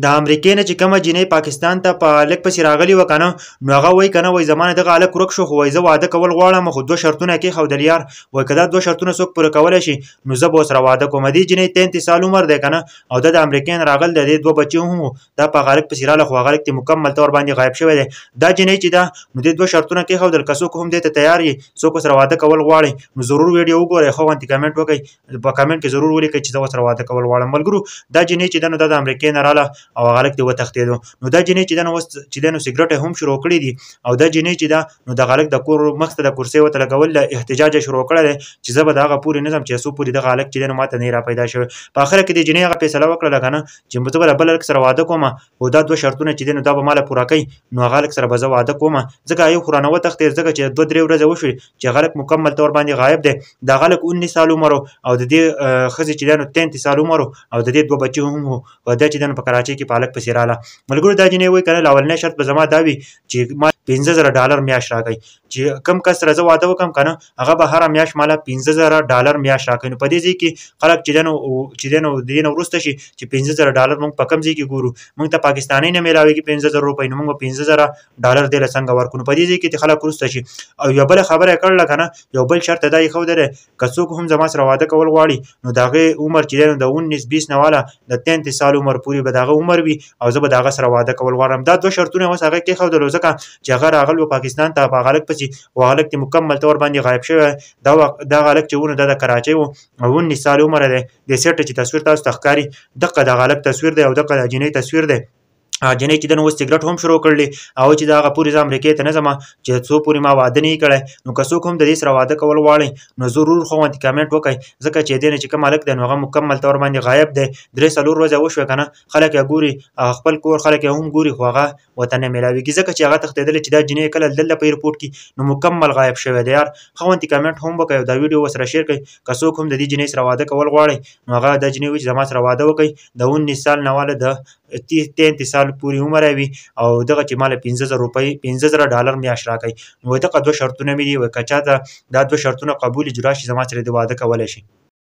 د امریکې نه چې کومه جنۍ پاکستان ته په هلک پسې راغلې وه که نه، نو هغه وایي که نه وایي زما نه دغه هلک ورک شو، خو وایي زه واده کول غواړم، خو 2 شرطونه یې کېښودل یار. وایي که دا 2 شرطونه څوک پوره کولی شي نو زه به ورسره واده کوم. دې جنۍ 33 سال عمر دی که نه، او دا د امریکې نه راغلی دی، د دې 2 بچي هم وو. دا په هغه هلک پسې راغله، خو هغه هلک دې مکمل طور باندې غایب شوی دی. دا جنۍ چې ده نو دې 2 شرطونه کېښودل. که څوک هم دې ته تیار یي، څوک ورسره واده کول غواړئ، نو ضرور ویډیو وګورئ، ښه غوندې کمنټ وکړئ، په کمنټ کې ضرور ولیکئ چې زه ورسره واده کول غواړم. ملګرو دا جنۍ چې ده نو دا د امریکې نه راغله او هغه هلک دې وتښتېدو. نو دا جنۍ چې ده نو اوس چې ده نو سګرټ یې هم شروع کړي دي، او دا جنۍ چې ده نو دغه هلک د کور مخ ته د کرسۍ ورته لګول احتجاج یې شروع کړی دی چې زه به د هغه پورې نه ځم چې څو پورې دغه هلک چې دی نو ماته نه را پیدا شوی. په اخره کې دې جنۍ هغه فیصله وکړله که نه چې زه به له بل هلک سره واده کوم، خو دا 2 شرطونه چې دی نو دا به ماله پوره کوي، نو هغه هلک سره به زه واده کوم. ځکه ایوب خو رانه وتښتېد، ځکه چې 2-3 ورځې وشوې چې هغه هلک مکمل طور باندې غایب دی. دغه هلک 19 سال عمر او د دې ښځې چې دی نو 33 سال عمر او د دې 2 بچي هم وو، او دا چې دی نو په کراچۍ کې په هلک پسې راغله. ملګرو دا جنۍ وایي که نه اولنی شرط به زما دا وي چې ما $15,000 میاشت راکوي، چې کوم کس سره زه واده وکړم که نه هغه به هره میاشت ماله $15,000 میاشت راکوي. نو په دې ځای کې خلک چې دی نو د دې نه وروسته شي چې $15,000 موږ په کوم ځای کې ګورو، موږ ته پاکستانۍ نه میلاویږي $15,000 نو موږ به $15,000 دې له څنګه ورکړو. نو په دې ځای کې خلک وروسته شي. او یوه بله خبره یې کړله که نه، یو بل شرط یې دا ایښودلی که څوک هم زما سره واده کول غواړي نو د هغې عمر چې دی نو د 19-20 نه واله د 33 سال عمر پورې به د هغه عمر وي، او زه به د هغه سره واده کول غواړم. دا 2 شرطونه یې اوس هغه کېښودلو، ځکه چې هغه راغلی و پاکستان ته په هغه هلک پسې، او هغه هلک دې مکمل طور باندې غایب شوی. دغه هلک چې و نو دا د کراچۍ و او 19 سال عمر دی. د سیټه چې تصویر تاسو ته ښکاري دقه دغه هلک تصویر دی او دقه د جنۍ تصویر دی. جنۍ چې ده نو اوس سګرټ هم شروع کړلې، او چې د هغه پورې زه امریکې ته نه ځم چې څو پورې ما واده نه وي کړی. نو که څوک هم د دې سره واده کول غواړئ نو ضرور ښه غوندې کمنټ وکړئ، ځکه چې دې نه چې کوم هلک دی نو هغه مکمل طور باندې غایب دی. 3-4 ورځې وشوې که نه، خلک یې ګوري، خپل کور خلک یې هم ګوري، خو هغه ورته نه میلاویږي، ځکه چې هغه تښتېدلی چې دا جنۍ کله دلته په ایرپورټ کې نو مکمل غایب شوی دی. یار ښه غوندې کمنټ هم وکړئ او دا ویډیو ورسره شیر کړئ. که څوک هم د دې جنۍ سره واده کول غواړئ نو هغه دا جنۍ وایي چې زما سره واده وکړئ، د 19 سال نه واله د 33 سال پورې عمر یې وي، او دغه چې ماله $15,000 میاشت راکوي. نو دغه 2 شرطونه مې دي، که چاته دا 2 شرطونه قبول اجرا شي زما سره دې واده کولی شي.